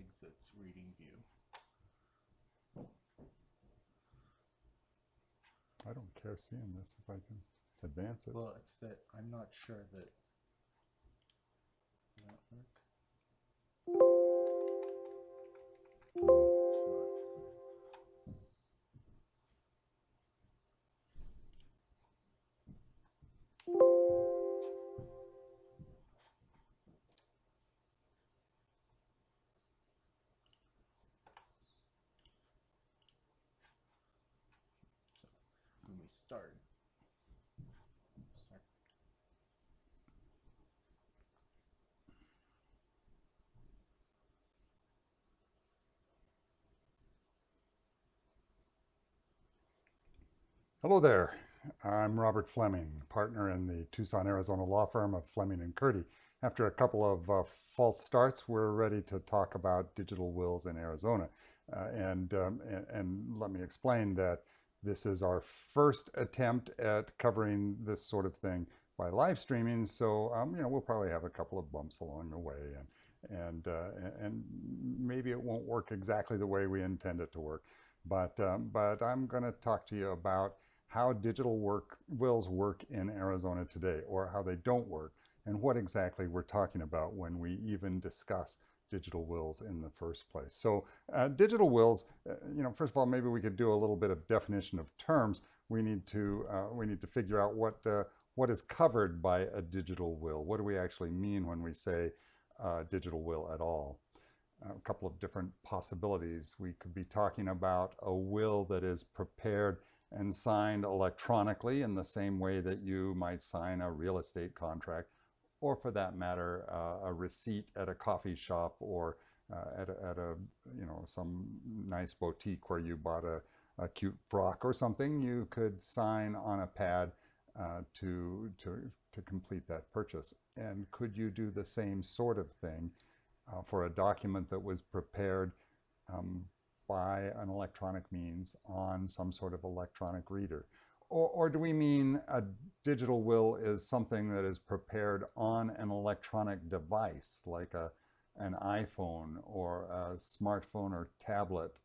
exits reading view. I don't care seeing this if I can advance it. Well, it's that I'm not sure that that work. So when we start. Hello there. I'm Robert Fleming, partner in the Tucson, Arizona law firm of Fleming and Curti. After a couple of false starts, we're ready to talk about digital wills in Arizona. And let me explain that this is our first attempt at covering this sort of thing by live streaming. So, we'll probably have a couple of bumps along the way, and maybe it won't work exactly the way we intend it to work. But I'm going to talk to you about how digital wills work in Arizona today, or how they don't work, and what exactly we're talking about when we even discuss digital wills in the first place. So digital wills, first of all, maybe we could do a little bit of definition of terms. We need to figure out what is covered by a digital will. What do we actually mean when we say digital will at all? A couple of different possibilities. We could be talking about a will that is prepared and signed electronically in the same way that you might sign a real estate contract, or for that matter, a receipt at a coffee shop, or at a some nice boutique where you bought a cute frock or something. You could sign on a pad to complete that purchase. And could you do the same sort of thing for a document that was prepared by an electronic means on some sort of electronic reader? Or do we mean a digital will is something that is prepared on an electronic device, like an iPhone or a smartphone or tablet,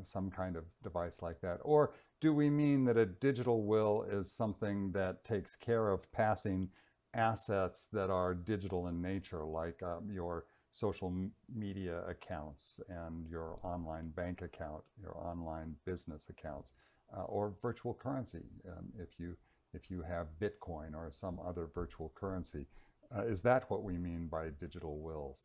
some kind of device like that? Or do we mean that a digital will is something that takes care of passing assets that are digital in nature, like your social media accounts and your online bank account, your online business accounts, or virtual currency, if you have Bitcoin or some other virtual currency? Is that what we mean by digital wills?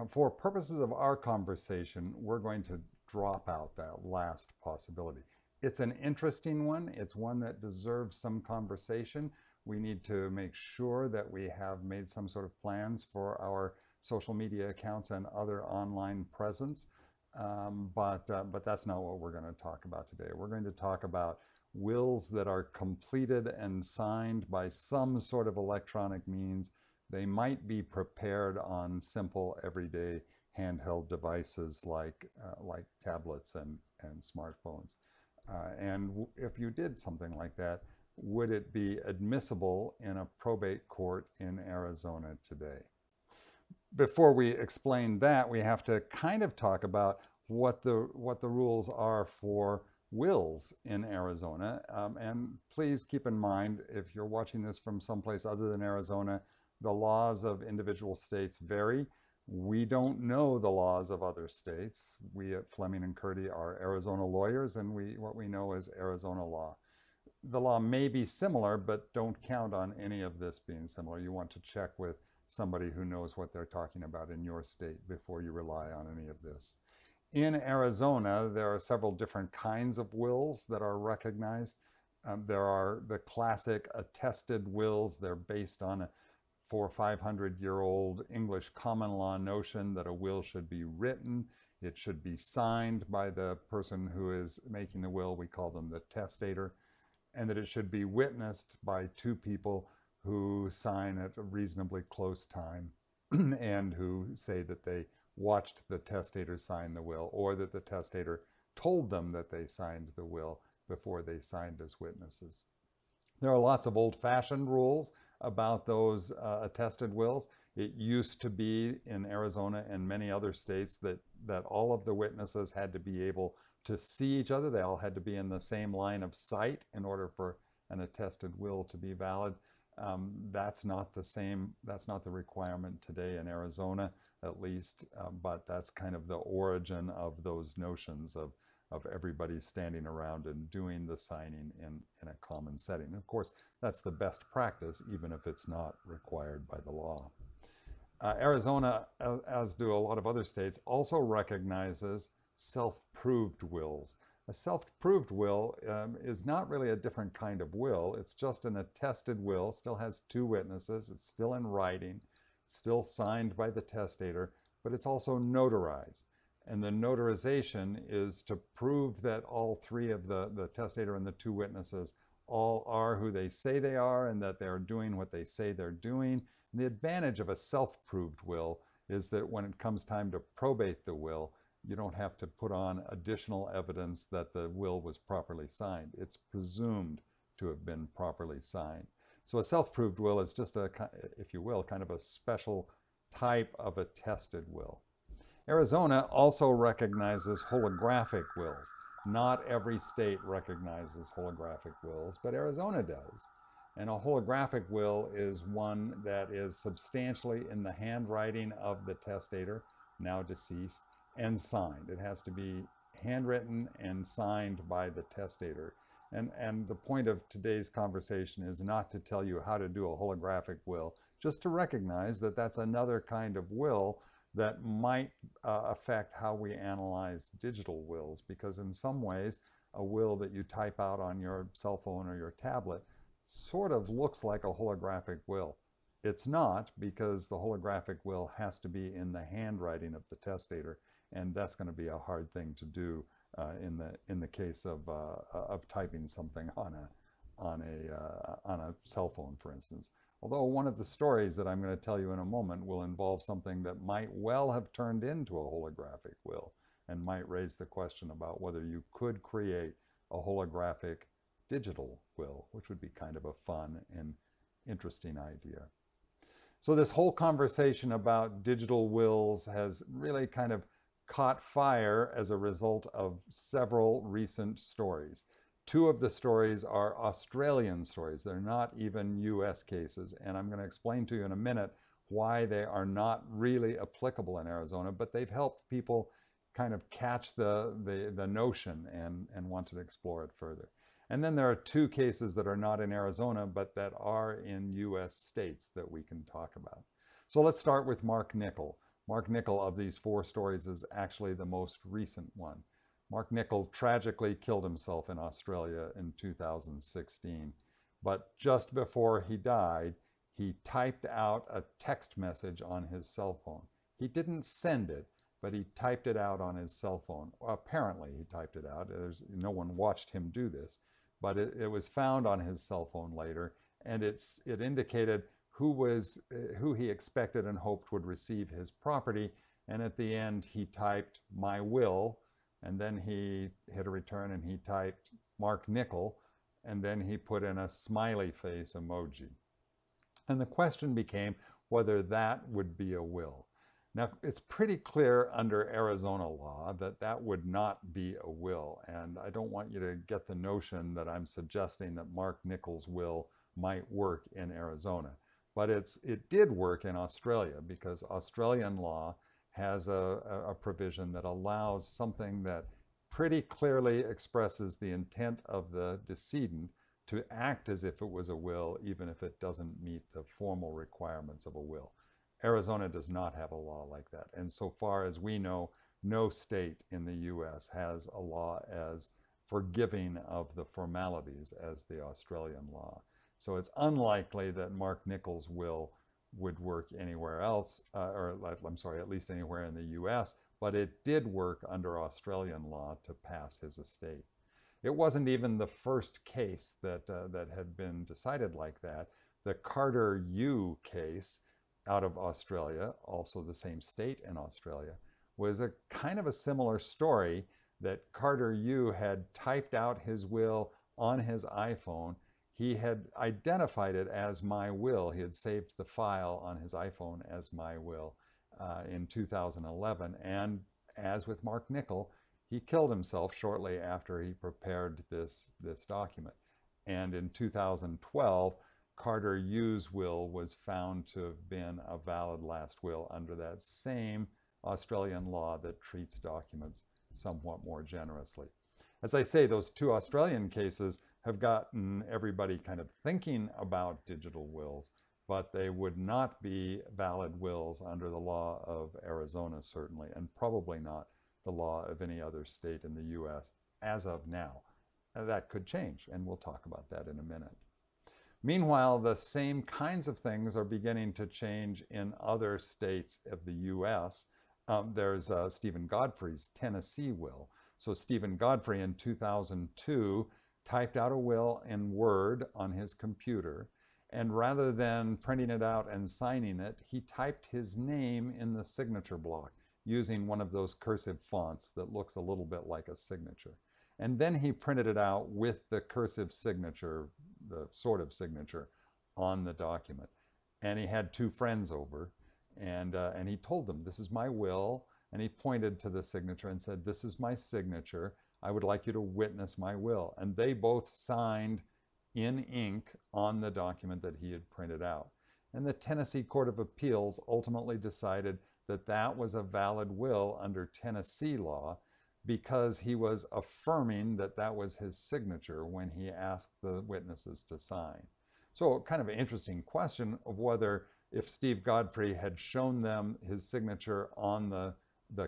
For purposes of our conversation, we're going to drop out that last possibility. It's an interesting one. It's one that deserves some conversation. We need to make sure that we have made some sort of plans for our social media accounts and other online presence. But that's not what we're going to talk about today. We're going to talk about wills that are completed and signed by some sort of electronic means. They might be prepared on simple, everyday handheld devices like tablets and smartphones. And if you did something like that, would it be admissible in a probate court in Arizona today? Before we explain that, we have to kind of talk about what the rules are for wills in Arizona. And please keep in mind, if you're watching this from someplace other than Arizona, the laws of individual states vary. We don't know the laws of other states. We at Fleming and Curti are Arizona lawyers, and what we know is Arizona law. The law may be similar, but don't count on any of this being similar. You want to check with somebody who knows what they're talking about in your state before you rely on any of this. In Arizona, there are several different kinds of wills that are recognized. There are the classic attested wills. They're based on a 400- or 500-year-old English common law notion that a will should be written. It should be signed by the person who is making the will. We call them the testator. And that it should be witnessed by two people who sign at a reasonably close time and who say that they watched the testator sign the will, or that the testator told them that they signed the will before they signed as witnesses. There are lots of old-fashioned rules about those attested wills. It used to be in Arizona and many other states that all of the witnesses had to be able to see each other. They all had to be in the same line of sight in order for an attested will to be valid. That's not the same, that's not the requirement today in Arizona, at least, but that's kind of the origin of those notions of everybody standing around and doing the signing in a common setting. And of course, that's the best practice, even if it's not required by the law. Arizona, as do a lot of other states, also recognizes self-proved wills. A self-proved will is not really a different kind of will. It's just an attested will, still has two witnesses, it's still in writing, still signed by the testator, but it's also notarized. And the notarization is to prove that all three of the testator and the two witnesses all are who they say they are and that they're doing what they say they're doing. And the advantage of a self-proved will is that when it comes time to probate the will, you don't have to put on additional evidence that the will was properly signed. It's presumed to have been properly signed. So a self-proved will is just a, if you will, kind of a special type of attested will. Arizona also recognizes holographic wills. Not every state recognizes holographic wills, but Arizona does. And a holographic will is one that is substantially in the handwriting of the testator, now deceased, and signed. It has to be handwritten and signed by the testator. And the point of today's conversation is not to tell you how to do a holographic will, just to recognize that that's another kind of will that might affect how we analyze digital wills, because in some ways, a will that you type out on your cell phone or your tablet sort of looks like a holographic will. It's not, because the holographic will has to be in the handwriting of the testator, and that's going to be a hard thing to do in the case of typing something on a cell phone, for instance. Although one of the stories that I'm going to tell you in a moment will involve something that might well have turned into a holographic will and might raise the question about whether you could create a holographic digital will, which would be kind of a fun and interesting idea. So this whole conversation about digital wills has really kind of caught fire as a result of several recent stories. Two of the stories are Australian stories. They're not even US cases. And I'm going to explain to you in a minute why they are not really applicable in Arizona, but they've helped people kind of catch the notion and want to explore it further. And then there are two cases that are not in Arizona, but that are in US states that we can talk about. So let's start with Mark Nickel. Mark Nickel, of these four stories, is actually the most recent one. Mark Nickel tragically killed himself in Australia in 2016. But just before he died, he typed out a text message on his cell phone. He didn't send it, but he typed it out on his cell phone. Well, apparently he typed it out. No one watched him do this, but it was found on his cell phone later, and it indicated who he expected and hoped would receive his property. And at the end, he typed "my will," and then he hit a return and he typed Mark Nickel, and then he put in a smiley face emoji. And the question became whether that would be a will. Now, it's pretty clear under Arizona law that that would not be a will. And I don't want you to get the notion that I'm suggesting that Mark Nickel's will might work in Arizona. But it did work in Australia, because Australian law has a provision that allows something that pretty clearly expresses the intent of the decedent to act as if it was a will, even if it doesn't meet the formal requirements of a will. Arizona does not have a law like that. And so far as we know, no state in the US has a law as forgiving of the formalities as the Australian law. So it's unlikely that Mark Nickel's will would work anywhere else, or I'm sorry, at least anywhere in the US, but it did work under Australian law to pass his estate. It wasn't even the first case that had been decided like that. The Carter Yu case out of Australia, also the same state in Australia, was a kind of a similar story, that Carter Yu had typed out his will on his iPhone. he had identified it as My Will. He had saved the file on his iPhone as My Will in 2011. And as with Mark Nichol, he killed himself shortly after he prepared this document. And in 2012, Carter Yu's will was found to have been a valid last will under that same Australian law that treats documents somewhat more generously. As I say, those two Australian cases have gotten everybody kind of thinking about digital wills, but they would not be valid wills under the law of Arizona, certainly, and probably not the law of any other state in the US as of now. That could change, and we'll talk about that in a minute. Meanwhile, the same kinds of things are beginning to change in other states of the US. There's Stephen Godfrey's Tennessee will. So Stephen Godfrey in 2002 typed out a will in Word on his computer, and rather than printing it out and signing it, he typed his name in the signature block using one of those cursive fonts that looks a little bit like a signature. And then he printed it out with the cursive signature, the sort of signature, on the document. And he had two friends over, and he told them, "This is my will," and he pointed to the signature and said, "This is my signature. I would like you to witness my will." And they both signed in ink on the document that he had printed out. And the Tennessee Court of Appeals ultimately decided that that was a valid will under Tennessee law, because he was affirming that that was his signature when he asked the witnesses to sign. So kind of an interesting question of whether, if Steve Godfrey had shown them his signature on the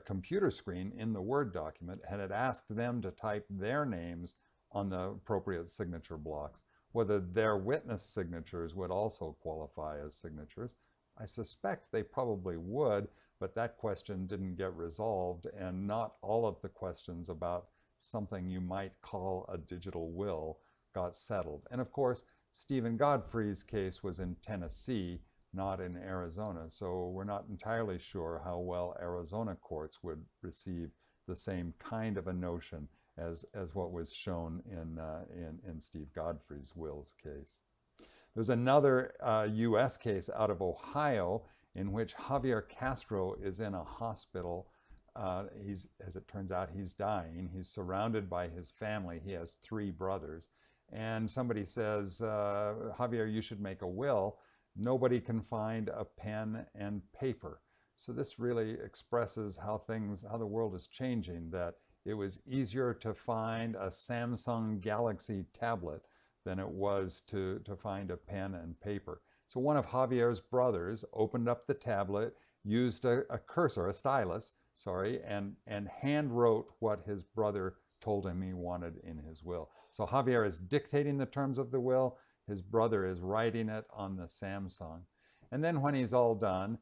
computer screen in the Word document and had asked them to type their names on the appropriate signature blocks, whether their witness signatures would also qualify as signatures. I suspect they probably would, but that question didn't get resolved, and not all of the questions about something you might call a digital will got settled. And of course, Stephen Godfrey's case was in Tennessee, not in Arizona, so we're not entirely sure how well Arizona courts would receive the same kind of a notion as what was shown in Steve Godfrey's will's case. There's another US case out of Ohio in which Javier Castro is in a hospital. As it turns out, he's dying. He's surrounded by his family. He has 3 brothers. And somebody says, "Javier, you should make a will." Nobody can find a pen and paper. So this really expresses how the world is changing, that it was easier to find a Samsung Galaxy tablet than it was to find a pen and paper. So one of Javier's brothers opened up the tablet, used a cursor, a stylus, sorry, and hand wrote what his brother told him he wanted in his will. So Javier is dictating the terms of the will. His brother is writing it on the Samsung. And then when he's all done,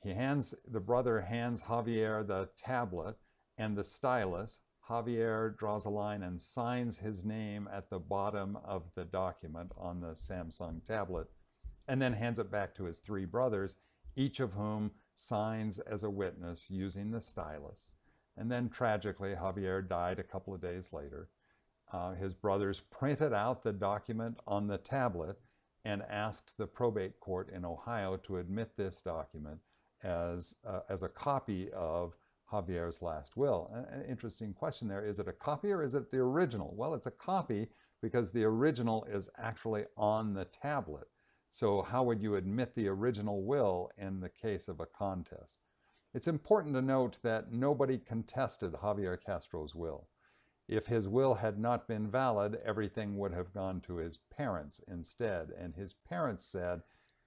the brother hands Javier the tablet and the stylus. Javier draws a line and signs his name at the bottom of the document on the Samsung tablet, and then hands it back to his 3 brothers, each of whom signs as a witness using the stylus. And then tragically, Javier died a couple of days later. His brothers printed out the document on the tablet and asked the probate court in Ohio to admit this document as a copy of Javier's last will. An interesting question there. Is it a copy or is it the original? Well, it's a copy because the original is actually on the tablet. So how would you admit the original will in the case of a contest? It's important to note that nobody contested Javier Castro's will. If his will had not been valid, everything would have gone to his parents instead. And his parents said,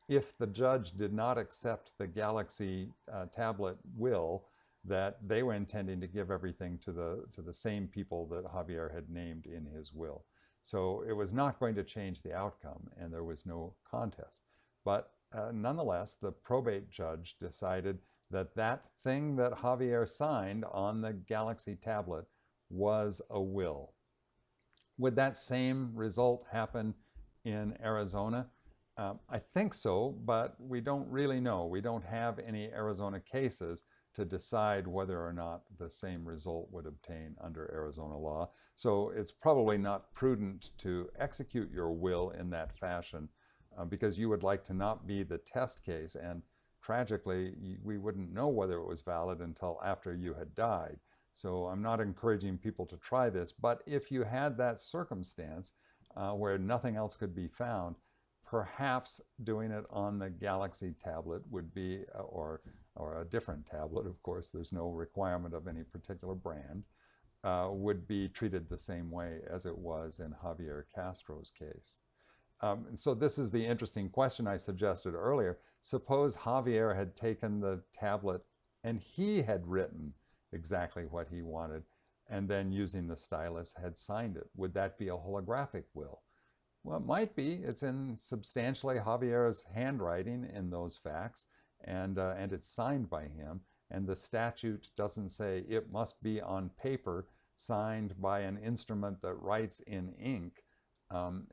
if the judge did not accept the Galaxy tablet will, that they were intending to give everything to the same people that Javier had named in his will. So it was not going to change the outcome, and there was no contest. But nonetheless, the probate judge decided that that thing that Javier signed on the Galaxy tablet was a will. Would that same result happen in Arizona? I think so, but we don't really know. We don't have any Arizona cases, to decide whether or not the same result would obtain under Arizona law. So it's probably not prudent to execute your will in that fashion because you would like to not be the test case, and tragically, we wouldn't know whether it was valid until after you had died. So I'm not encouraging people to try this, but if you had that circumstance where nothing else could be found, perhaps doing it on the Galaxy tablet would be, or a different tablet, of course, there's no requirement of any particular brand, would be treated the same way as it was in Javier Castro's case. And so this is the interesting question I suggested earlier. Suppose Javier had taken the tablet and he had written exactly what he wanted, and then using the stylus had signed it. Would that be a holographic will? Well, it might be. It's in substantially Javier's handwriting in those facts, and it's signed by him. And the statute doesn't say it must be on paper, signed by an instrument that writes in ink.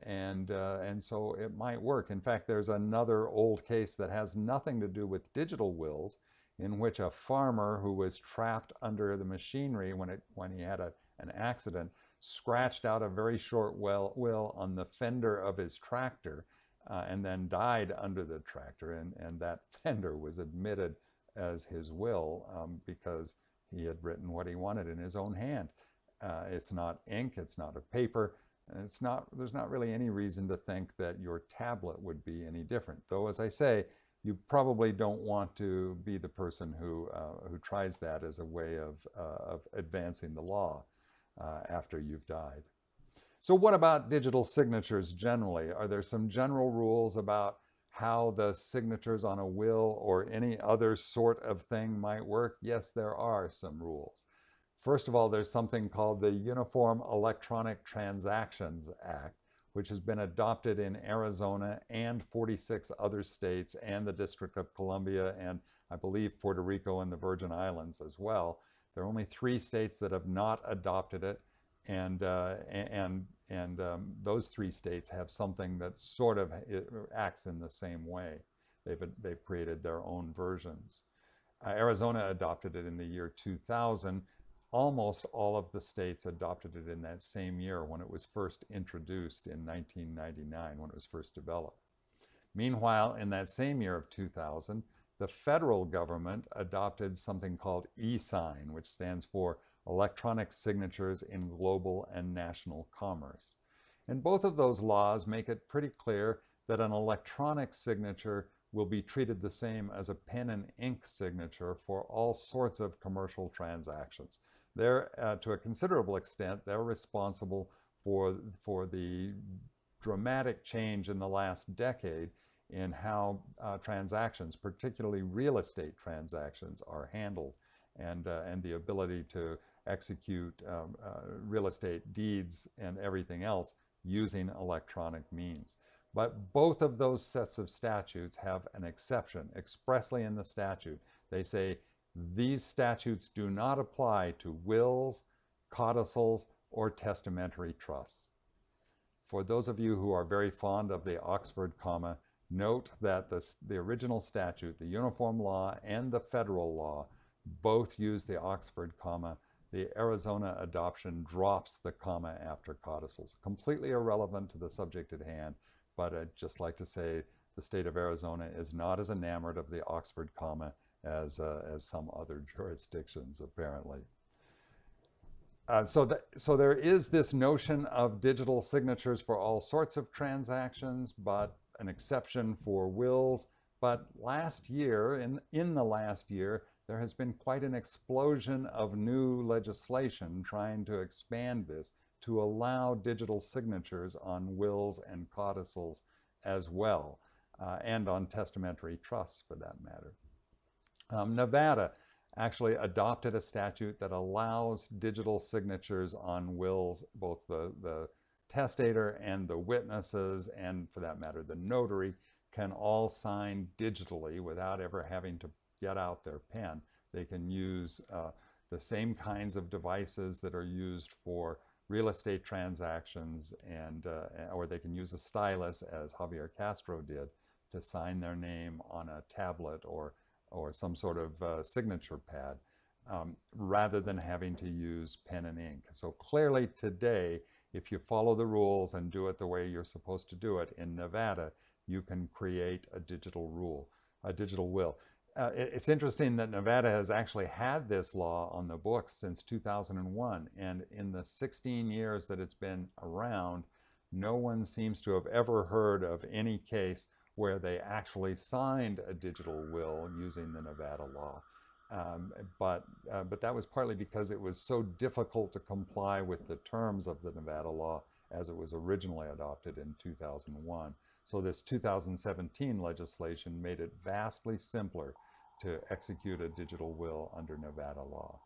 And so it might work. In fact, there's another old case that has nothing to do with digital wills, in which a farmer who was trapped under the machinery when he had an accident scratched out a very short will on the fender of his tractor and then died under the tractor. And that fender was admitted as his will because he had written what he wanted in his own hand. It's not ink, it's not a paper. There's not really any reason to think that your tablet would be any different. Though, as I say, you probably don't want to be the person who tries that as a way of advancing the law after you've died. So what about digital signatures generally? Are there some general rules about how the signatures on a will or any other sort of thing might work? Yes, there are some rules. First of all, there's something called the Uniform Electronic Transactions Act, which has been adopted in Arizona and 46 other states and the District of Columbia and I believe Puerto Rico and the Virgin Islands as well. There are only 3 states that have not adopted it, and those 3 states have something that sort of acts in the same way. They've created their own versions. Arizona adopted it in the year 2000. Almost all of the states adopted it in that same year when it was first introduced in 1999, when it was first developed. Meanwhile, in that same year of 2000, the federal government adopted something called e-sign, which stands for Electronic Signatures in Global and National Commerce. And both of those laws make it pretty clear that an electronic signature will be treated the same as a pen and ink signature for all sorts of commercial transactions. They're, to a considerable extent, they're responsible for the dramatic change in the last decade in how transactions, particularly real estate transactions, are handled, and the ability to execute real estate deeds and everything else using electronic means. But both of those sets of statutes have an exception expressly in the statute. They say these statutes do not apply to wills, codicils, or testamentary trusts. For those of you who are very fond of the Oxford comma, note that the original statute, the Uniform Law and the federal law, both use the Oxford comma. The Arizona adoption drops the comma after codicils. Completely irrelevant to the subject at hand, but I'd just like to say the state of Arizona is not as enamored of the Oxford comma as some other jurisdictions, apparently. So there is this notion of digital signatures for all sorts of transactions, but an exception for wills. But last year, in the last year, there has been quite an explosion of new legislation trying to expand this to allow digital signatures on wills and codicils as well, and on testamentary trusts for that matter. Nevada actually adopted a statute that allows digital signatures on wills. Both the testator and the witnesses, and for that matter the notary, can all sign digitally without ever having to get out their pen. They can use the same kinds of devices that are used for real estate transactions, and or they can use a stylus, as Javier Castro did, to sign their name on a tablet or or some sort of signature pad, rather than having to use pen and ink. So clearly today, if you follow the rules and do it the way you're supposed to do it in Nevada, you can create a digital will. It's interesting that Nevada has actually had this law on the books since 2001, and in the 16 years that it's been around, no one seems to have ever heard of any case where they actually signed a digital will using the Nevada law. But that was partly because it was so difficult to comply with the terms of the Nevada law as it was originally adopted in 2001. So this 2017 legislation made it vastly simpler to execute a digital will under Nevada law.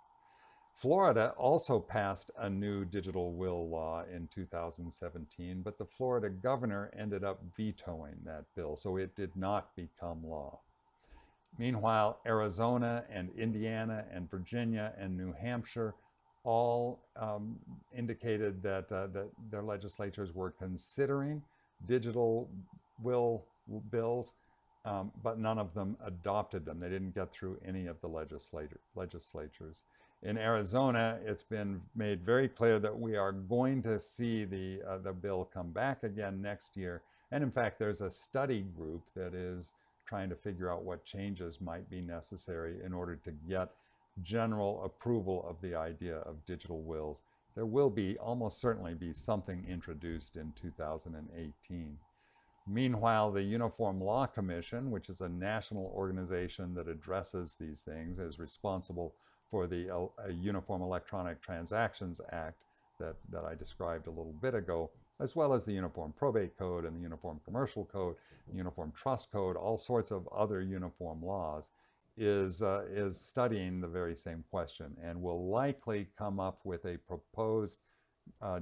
Florida also passed a new digital will law in 2017, but the Florida governor ended up vetoing that bill, so it did not become law. Meanwhile, Arizona and Indiana and Virginia and New Hampshire all indicated that, that their legislatures were considering digital will bills, but none of them adopted them. They didn't get through any of the legislatures. In Arizona, it's been made very clear that we are going to see the bill come back again next year. And in fact, there's a study group that is trying to figure out what changes might be necessary in order to get general approval of the idea of digital wills. There will be, almost certainly be, something introduced in 2018. Meanwhile, the Uniform Law Commission, which is a national organization that addresses these things, is responsible for the Uniform Electronic Transactions Act that I described a little bit ago, as well as the Uniform Probate Code and the Uniform Commercial Code, the Uniform Trust Code, all sorts of other uniform laws, is studying the very same question and will likely come up with a proposed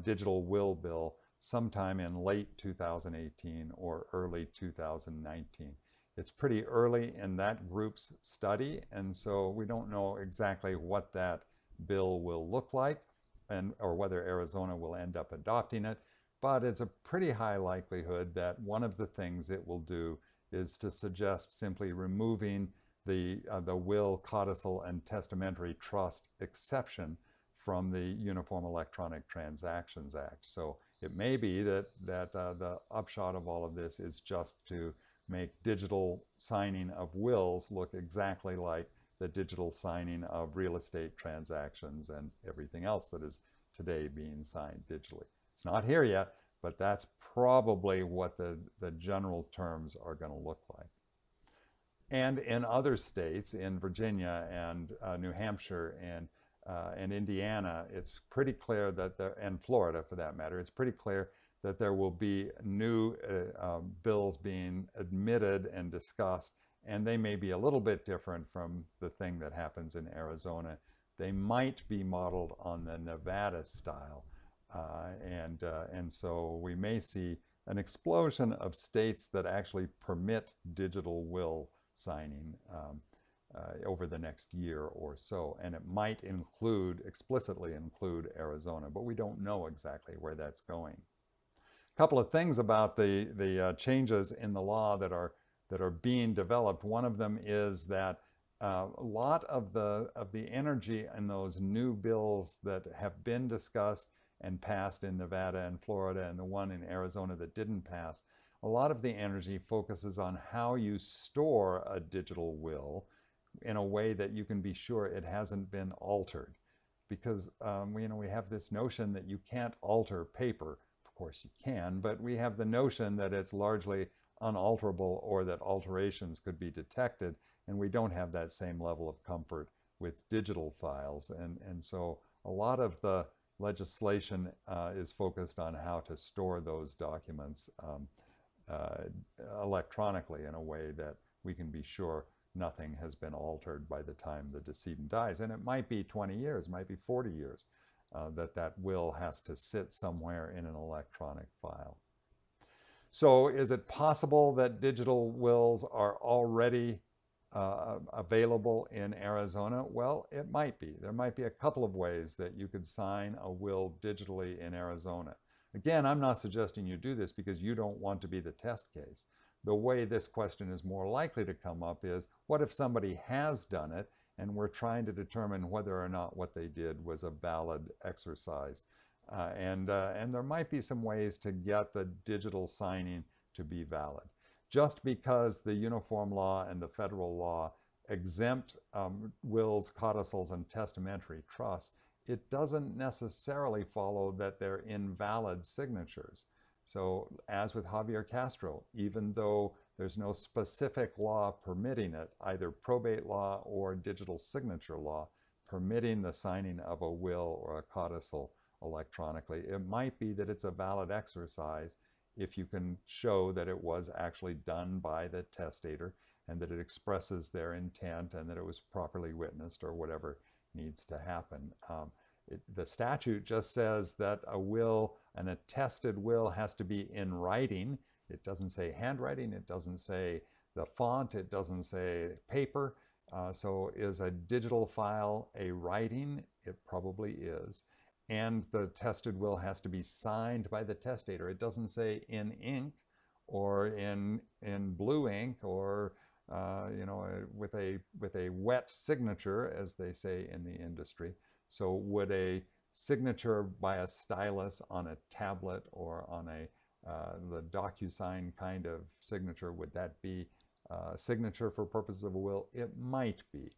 digital will bill sometime in late 2018 or early 2019. It's pretty early in that group's study, and so we don't know exactly what that bill will look like or whether Arizona will end up adopting it. But it's a pretty high likelihood that one of the things it will do is to suggest simply removing the will, codicil, and testamentary trust exception from the Uniform Electronic Transactions Act. So it may be that the upshot of all of this is just to make digital signing of wills look exactly like the digital signing of real estate transactions and everything else that is today being signed digitally. It's not here yet, but that's probably what the general terms are going to look like. And in other states, in Virginia and New Hampshire and Indiana, it's pretty clear that and Florida for that matter, it's pretty clear that there will be new bills being admitted and discussed, and they may be a little bit different from the thing that happens in Arizona. They might be modeled on the Nevada style. And so we may see an explosion of states that actually permit digital will signing over the next year or so. And it might explicitly include Arizona, but we don't know exactly where that's going. A couple of things about the changes in the law that are being developed. One of them is that a lot of the energy in those new bills that have been discussed and passed in Nevada and Florida, and the one in Arizona that didn't pass, a lot of the energy focuses on how you store a digital will in a way that you can be sure it hasn't been altered. Because we have this notion that you can't alter paper. Of course you can, but we have the notion that it's largely unalterable or that alterations could be detected, and we don't have that same level of comfort with digital files. And so a lot of the legislation is focused on how to store those documents electronically in a way that we can be sure nothing has been altered by the time the decedent dies. And it might be 20 years, might be 40 years that will has to sit somewhere in an electronic file. So is it possible that digital wills are already available in Arizona? Well, it might be. There might be a couple of ways that you could sign a will digitally in Arizona. Again, I'm not suggesting you do this because you don't want to be the test case, The way this question is more likely to come up is, what if somebody has done it and we're trying to determine whether or not what they did was a valid exercise? And there might be some ways to get the digital signing to be valid. Just because the uniform law and the federal law exempt wills, codicils, and testamentary trusts, it doesn't necessarily follow that they're invalid signatures. So as with Javier Castro, even though there's no specific law permitting it, either probate law or digital signature law, permitting the signing of a will or a codicil electronically, it might be that it's a valid exercise if you can show that it was actually done by the testator and that it expresses their intent and that it was properly witnessed or whatever needs to happen. The statute just says that a will, an attested will, has to be in writing. It doesn't say handwriting, it doesn't say the font, it doesn't say paper. So is a digital file a writing? It probably is. And the attested will has to be signed by the testator. It doesn't say in ink or in blue ink or with a wet signature, as they say in the industry. So would a signature by a stylus on a tablet or on the DocuSign kind of signature, would that be a signature for purposes of a will? It might be.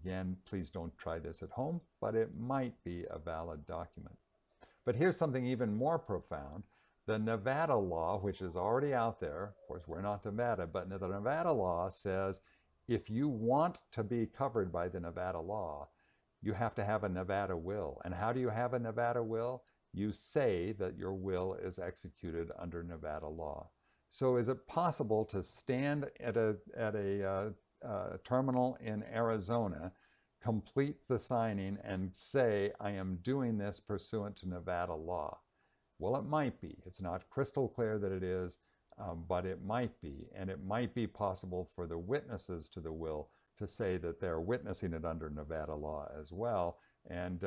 Again, please don't try this at home, but it might be a valid document. But here's something even more profound. The Nevada law, which is already out there, of course we're not Nevada, but the Nevada law says if you want to be covered by the Nevada law, you have to have a Nevada will. And how do you have a Nevada will? You say that your will is executed under Nevada law. So is it possible to stand at a terminal in Arizona, complete the signing, and say, I am doing this pursuant to Nevada law? Well, it might be. It's not crystal clear that it is, but it might be. And it might be possible for the witnesses to the will to say that they're witnessing it under Nevada law as well, and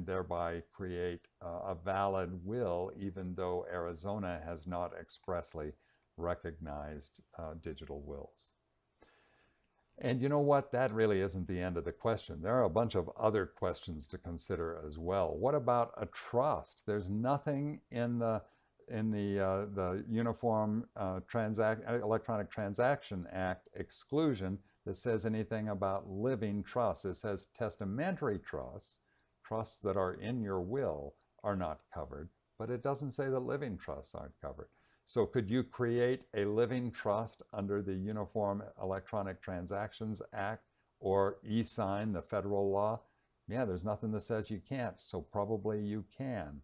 thereby create a valid will, even though Arizona has not expressly recognized digital wills. And you know what? That really isn't the end of the question. There are a bunch of other questions to consider as well. What about a trust? There's nothing in the Uniform Electronic Transaction Act exclusion that says anything about living trusts. It says testamentary trusts, trusts that are in your will, are not covered, but it doesn't say that living trusts aren't covered. So could you create a living trust under the Uniform Electronic Transactions Act or e-sign the federal law? Yeah, there's nothing that says you can't, so probably you can.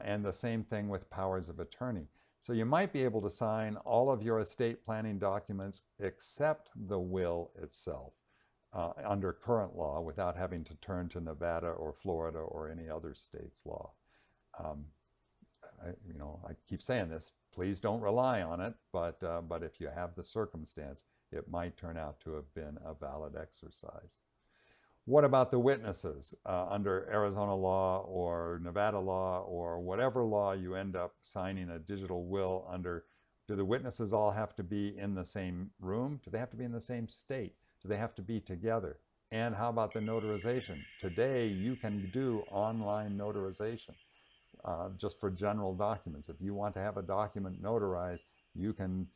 And the same thing with powers of attorney. So you might be able to sign all of your estate planning documents except the will itself under current law without having to turn to Nevada or Florida or any other state's law. I keep saying this, please don't rely on it, but if you have the circumstance, it might turn out to have been a valid exercise. What about the witnesses? Under Arizona law or Nevada law or whatever law you end up signing a digital will under, do the witnesses all have to be in the same room? Do they have to be in the same state? Do they have to be together? And how about the notarization? Today, you can do online notarization just for general documents. If you want to have a document notarized, you can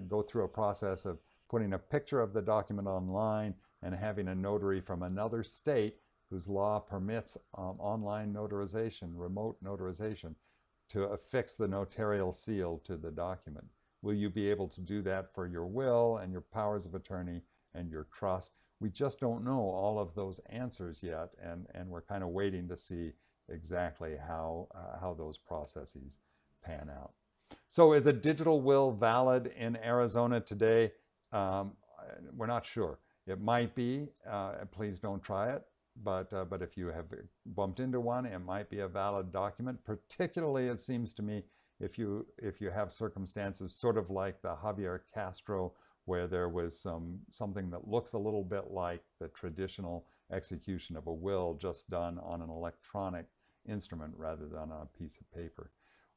go through a process of putting a picture of the document online and having a notary from another state whose law permits online notarization, remote notarization, to affix the notarial seal to the document. Will you be able to do that for your will and your powers of attorney and your trust? We just don't know all of those answers yet, and we're kind of waiting to see exactly how those processes pan out. So is a digital will valid in Arizona today? We're not sure. It might be. Please don't try it. But if you have bumped into one, it might be a valid document. Particularly, it seems to me, if you have circumstances sort of like the Javier Castro, where there was something that looks a little bit like the traditional execution of a will, just done on an electronic instrument rather than on a piece of paper.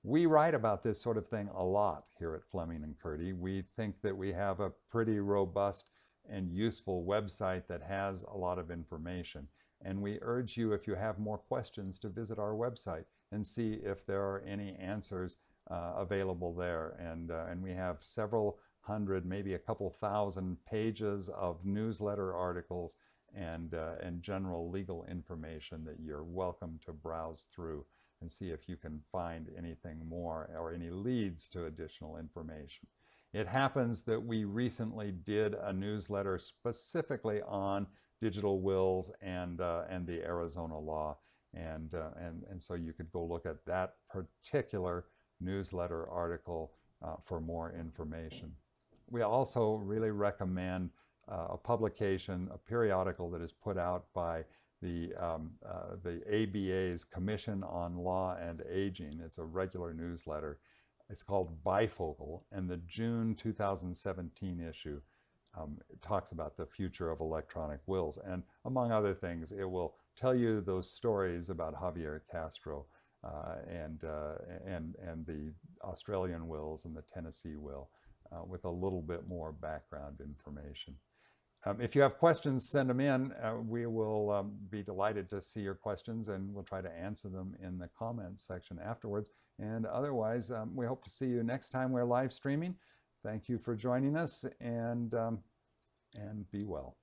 We write about this sort of thing a lot here at Fleming and Curti. We think that we have a pretty robust and useful website that has a lot of information. And we urge you, if you have more questions, to visit our website and see if there are any answers available there. And we have several hundred, maybe a couple thousand pages of newsletter articles and general legal information that you're welcome to browse through and see if you can find anything more or any leads to additional information. It happens that we recently did a newsletter specifically on digital wills and the Arizona law, and so you could go look at that particular newsletter article for more information. We also really recommend a publication, a periodical that is put out by the ABA's Commission on Law and Aging. It's a regular newsletter. It's called Bifocal, and the June 2017 issue talks about the future of electronic wills. And among other things, it will tell you those stories about Javier Castro and the Australian wills and the Tennessee will with a little bit more background information. If you have questions, send them in. We will be delighted to see your questions, and we'll try to answer them in the comments section afterwards. And otherwise, we hope to see you next time we're live streaming. Thank you for joining us, and be well.